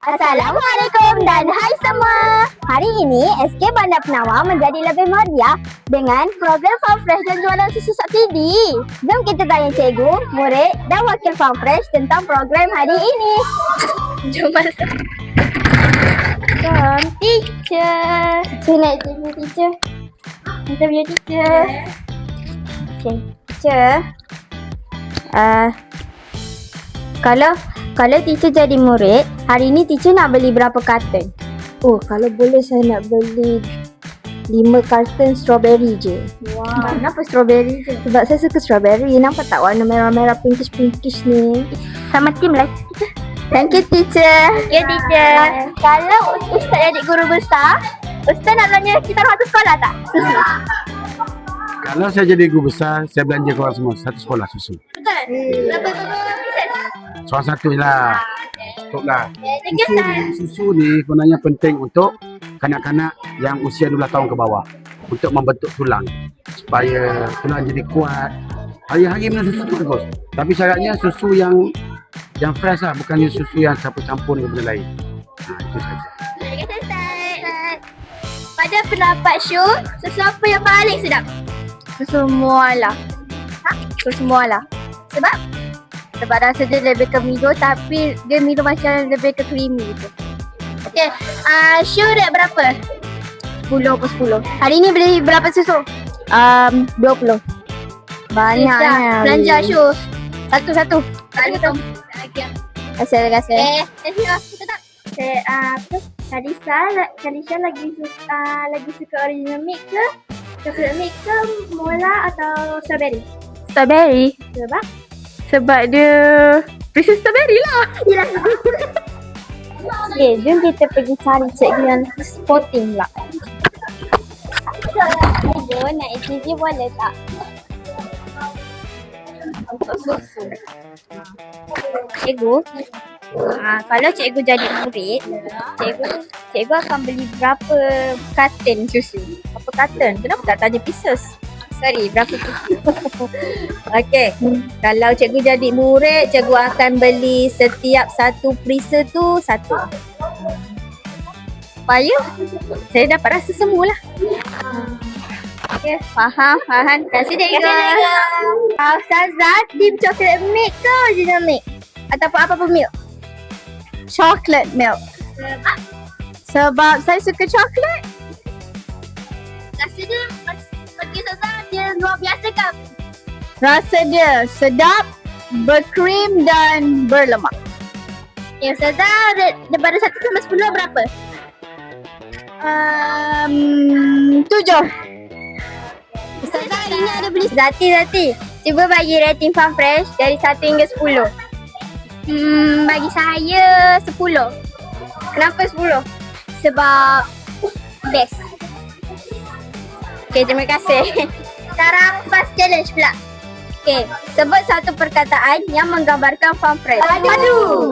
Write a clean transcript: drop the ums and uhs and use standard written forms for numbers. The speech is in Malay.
Assalamualaikum dan hai semua. Hari ini SK Bandar Penawa menjadi lebih meriah dengan program Farm Fresh dan jualan susu subsidi. Jom kita tanya cikgu, murid dan wakil Farm Fresh tentang program hari ini. Jom masuk. Jom teacher. Naik cikgu teacher. Interview teacher. Okay, teacher. Kalau teacher jadi murid, hari ni teacher nak beli berapa karton? Oh, kalau boleh saya nak beli 5 karton strawberry je. Wow. Kenapa strawberry je? Sebab saya suka strawberry. Nampak tak warna merah-merah pinkish-pinkish ni? Sama tim lah. Thank you teacher. Ya teacher. Kalau Ustaz jadi guru besar, Ustaz nak belanja kita orang satu sekolah tak? Susu. Kalau saya jadi guru besar, saya belanja korang semua satu sekolah susu. Betul? Berapa Soal satu je lah. Betul lah. Thank you Ustaz. Susu ni sebenarnya penting untuk kanak-kanak yang usia 12 tahun ke bawah. Untuk membentuk tulang. Supaya tulang jadi kuat. Hari-hari minum susu tu bagus. Tapi syaratnya susu yang fresh lah. Bukannya susu yang campur-campur dengan benda lain. Itu saja. Terima kasih Ustaz. Pada pendapat Syu, susu apa yang paling sedap? Susu mualah. Susu mualah. Sebab? Sebab rasa dia lebih ke Milo tapi dia Milo macam lebih ke creamy gitu. Okay, Syu rate berapa? 10/10. Hari ni beli berapa susu? 20. Banyaknya. Belanja Syu. Satu-satu. Terima Terima kasih. Betul tak? Kadisha lagi suka original milk ke? Chocolate milk ke? Mola atau strawberry? Strawberry. Sebab? Sebab dia Princess Strawberry lah. Yelah. Okay, jom kita pergi cari cikgu yang sporting pula. Cikgu nak ATV boleh tak? Untuk susu. Cikgu, kalau cikgu jadi murid, cikgu akan beli berapa karton susu? Berapa karton? Kenapa tak tanya pieces? Sorry, berapa pieces? Okey, kalau cikgu jadi murid, cikgu akan beli setiap satu freezer tu satu. Supaya saya dapat rasa semualah. Okay, faham. Terima kasih cikgu. Ustazah, tim chocolate milk ke original milk? Ataupun apa-apa milk? Chocolate milk. Sebab saya suka coklat. Rasa dia bagi Ustazah dia luar biasa kan? Rasa dia sedap, berkrim dan berlemak. Ya Ustazah, daripada 1 sampai 10 berapa? 7. Ustazah hari ni ada beli Zati. Cuba bagi rating Farm Fresh dari 1 hingga 10. Bagi saya 10. Kenapa 10? Sebab best. Okay, terima kasih. Sekarang fast challenge pula. Okay, sebut satu perkataan yang menggambarkan Farm Fresh. Padu.